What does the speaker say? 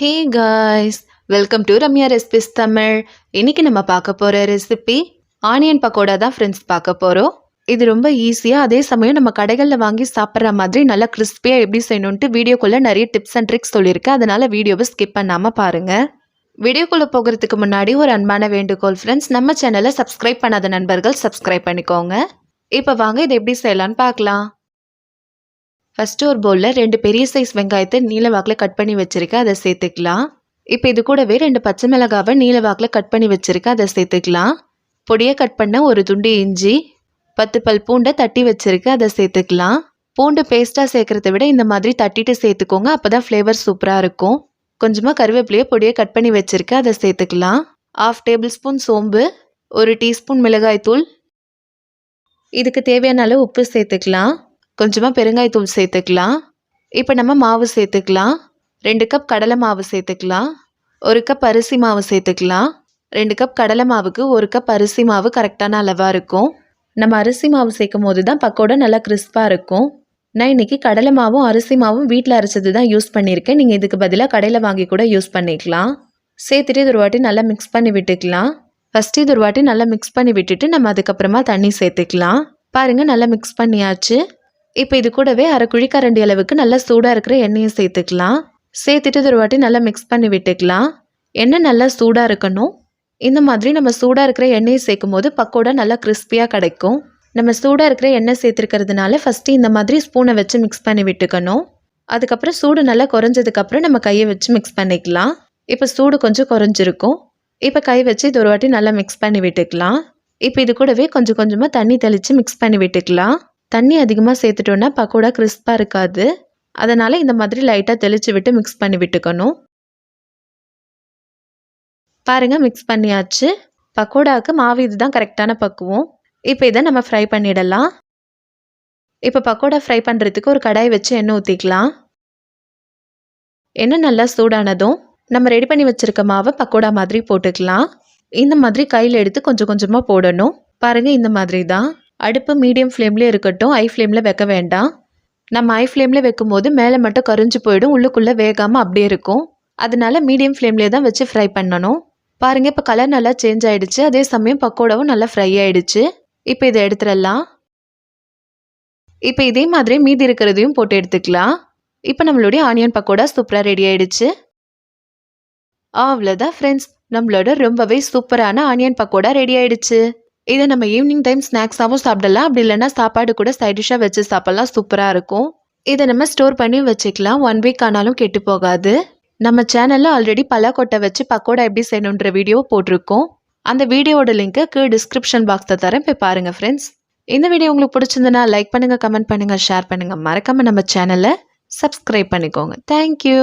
Hey guys, welcome to Ramya recipes Tamil. இன்னைக்கு நம்ம பார்க்க போகிற ரெசிபி ஆனியன் பக்கோடா தான் ஃப்ரெண்ட்ஸ் பார்க்க போகிறோம். இது ரொம்ப ஈஸியாக, அதே சமயம் நம்ம கடைகளில் வாங்கி சாப்பிட்ற மாதிரி நல்லா கிறிஸ்பியாக எப்படி செய்யணுன்ட்டு வீடியோக்குள்ளே நிறைய டிப்ஸ் அண்ட் ட்ரிக்ஸ் சொல்லியிருக்கேன். அதனால் வீடியோவை ஸ்கிப் பண்ணாமல் பாருங்கள். வீடியோக்குள்ளே போகிறதுக்கு முன்னாடி ஒரு அன்பான வேண்டுகோள் ஃப்ரெண்ட்ஸ், நம்ம சேனலை சப்ஸ்கிரைப் பண்ணாத நண்பர்கள் சப்ஸ்கிரைப் பண்ணிக்கோங்க. இப்போ வாங்க இதை எப்படி செய்யலான்னு பார்க்கலாம். ஃபஸ்ட்டு ஒரு பவுலில் 2 பெரிய சைஸ் வெங்காயத்தை நீல வாக்கில் கட் பண்ணி வச்சுருக்கேன், அதை சேர்த்துக்கலாம். இப்போ இது கூடவே 2 பச்சை மிளகாவை நீல வாக்கில் கட் பண்ணி வச்சுருக்கேன், அதை சேர்த்துக்கலாம். பொடியாக கட் பண்ண ஒரு துண்டு இஞ்சி, 10 பல் பூண்டை தட்டி வச்சுருக்கேன், அதை சேர்த்துக்கலாம். பூண்டு பேஸ்ட்டாக சேர்க்குறத விட இந்த மாதிரி தட்டிட்டு சேர்த்துக்கோங்க, அப்போ தான் ஃப்ளேவர் சூப்பராக இருக்கும். கொஞ்சமாக கருவேப்பிலையை பொடியாக கட் பண்ணி வச்சுருக்கேன், அதை சேர்த்துக்கலாம். 1/2 டேபிள் ஸ்பூன் சோம்பு, 1 டீஸ்பூன் மிளகாய்த்தூள், இதுக்கு தேவையான அளவு உப்பு சேர்த்துக்கலாம். கொஞ்சமாக பெருங்காயத்தூள் சேர்த்துக்கலாம். இப்போ நம்ம மாவு சேர்த்துக்கலாம். 2 கப் கடலை மாவு சேர்த்துக்கலாம். 1 கப் அரிசி மாவு சேர்த்துக்கலாம். 2 கப் கடலை மாவுக்கு 1 கப் அரிசி மாவு கரெக்டான அளவாக இருக்கும். நம்ம அரிசி மாவு சேர்க்கும் போது தான் பக்கோடா நல்லா கிறிஸ்பாக இருக்கும். நான் இன்றைக்கி கடலை மாவும் அரிசி மாவும் வீட்டில் அரைச்சது தான் யூஸ் பண்ணியிருக்கேன். நீங்கள் இதுக்கு பதிலாக கடையில் வாங்கி கூட யூஸ் பண்ணிக்கலாம். சேர்த்துட்டு இது ஒரு வாட்டி நல்லா மிக்ஸ் பண்ணி விட்டுக்கலாம். ஃபஸ்ட்டு இது ஒரு வாட்டி நல்லா மிக்ஸ் பண்ணி விட்டுட்டு நம்ம அதுக்கப்புறமா தண்ணி சேர்த்துக்கலாம். பாருங்கள், நல்லா மிக்ஸ் பண்ணியாச்சு. இப்போ இது கூடவே 1/2 குழிக்கரண்டி அளவுக்கு நல்லா சூடாக இருக்கிற எண்ணெயை சேர்த்துக்கலாம். சேர்த்துட்டு இது ஒரு வாட்டி நல்லா மிக்ஸ் பண்ணி விட்டுக்கலாம். எண்ணெய் நல்லா சூடாக இருக்கணும். இந்த மாதிரி நம்ம சூடாக இருக்கிற எண்ணெயை சேர்க்கும் போது பக்கோடா நல்லா கிறிஸ்பியாக கிடைக்கும். நம்ம சூடாக இருக்கிற எண்ணெய் சேர்த்துருக்கிறதுனால ஃபஸ்ட்டு இந்த மாதிரி ஸ்பூனை வச்சு மிக்ஸ் பண்ணி விட்டுக்கணும். அதுக்கப்புறம் சூடு நல்லா குறைஞ்சதுக்கப்புறம் நம்ம கையை வச்சு மிக்ஸ் பண்ணிக்கலாம். இப்போ சூடு கொஞ்சம் குறைஞ்சிருக்கும். இப்போ கை வச்சு இது ஒரு வாட்டி நல்லா மிக்ஸ் பண்ணி விட்டுக்கலாம். இப்போ இது கூடவே கொஞ்சம் கொஞ்சமாக தண்ணி தெளித்து மிக்ஸ் பண்ணி விட்டுக்கலாம். தண்ணி அதிகமாக சேர்த்துட்டோன்னா பக்கோடா கிறிஸ்பாக இருக்காது. அதனால் இந்த மாதிரி லைட்டாக தெளித்து விட்டு மிக்ஸ் பண்ணி விட்டுக்கணும். பாருங்கள், மிக்ஸ் பண்ணியாச்சு. பக்கோடாவுக்கு மாவு இதுதான் கரெக்டான பக்குவம். இப்போ இதை நம்ம ஃப்ரை பண்ணிடலாம். இப்போ பக்கோடா ஃப்ரை பண்ணுறதுக்கு ஒரு கடாய் வச்சு எண்ணெய் ஊற்றிக்கலாம். எண்ணெய் நல்லா சூடானதும் நம்ம ரெடி பண்ணி வச்சுருக்க மாவை பக்கோடா மாதிரி போட்டுக்கலாம். இந்த மாதிரி கையில் எடுத்து கொஞ்சம் கொஞ்சமாக போடணும். பாருங்கள், இந்த மாதிரி தான். அடுப்பு மீடியம் ஃப்ளேம்லேயே இருக்கட்டும், ஹை ஃப்ளேமில் வைக்க வேண்டாம். நம்ம ஹை ஃப்ளேமில் வைக்கும் போது மேலே மட்டும் கரிஞ்சு போயிடும், உள்ளுக்குள்ளே வேகாமல் அப்படியே இருக்கும். அதனால மீடியம் ஃப்ளேம்லேயே தான் வச்சு ஃப்ரை பண்ணணும். பாருங்கள், இப்போ கலர் நல்லா சேஞ்ச் ஆகிடுச்சு. அதே சமயம் பக்கோடாவும் நல்லா ஃப்ரை ஆகிடுச்சு. இப்போ இதை எடுத்துடலாம். இப்போ இதே மாதிரி மீதி இருக்கிறதையும் போட்டு எடுத்துக்கலாம். இப்போ நம்மளுடைய ஆனியன் பக்கோடா சூப்பராக ரெடி ஆகிடுச்சு. அவ்வளோதான் ஃப்ரெண்ட்ஸ், நம்மளோட ரொம்பவே சூப்பரான ஆனியன் பக்கோடா ரெடி ஆகிடுச்சு. இதை நம்ம ஈவினிங் டைம் ஸ்நாக்ஸாகவும் சாப்பிடலாம், அப்படி இல்லைன்னா சாப்பாடு கூட சைட் டிஷ்ஷாக வச்சு சாப்பிட்லாம், சூப்பராக இருக்கும். இதை நம்ம ஸ்டோர் பண்ணி வச்சுக்கலாம், 1 வீக் ஆனாலும் கெட்டு போகாது. நம்ம சேனலில் ஆல்ரெடி பலாக்கொட்டை வச்சு பக்கோடா எப்படி செய்யணுன்ற வீடியோ போட்டிருக்கோம். அந்த வீடியோட லிங்க்கை கீழே டிஸ்கிரிப்ஷன் பாக்ஸில் தரேன், போய் பாருங்கள் ஃப்ரெண்ட்ஸ். இந்த வீடியோ உங்களுக்கு பிடிச்சிருந்தனா லைக் பண்ணுங்கள், கமெண்ட் பண்ணுங்கள், ஷேர் பண்ணுங்கள். மறக்காமல் நம்ம சேனலை சப்ஸ்கிரைப் பண்ணிக்கோங்க. தேங்க்யூ.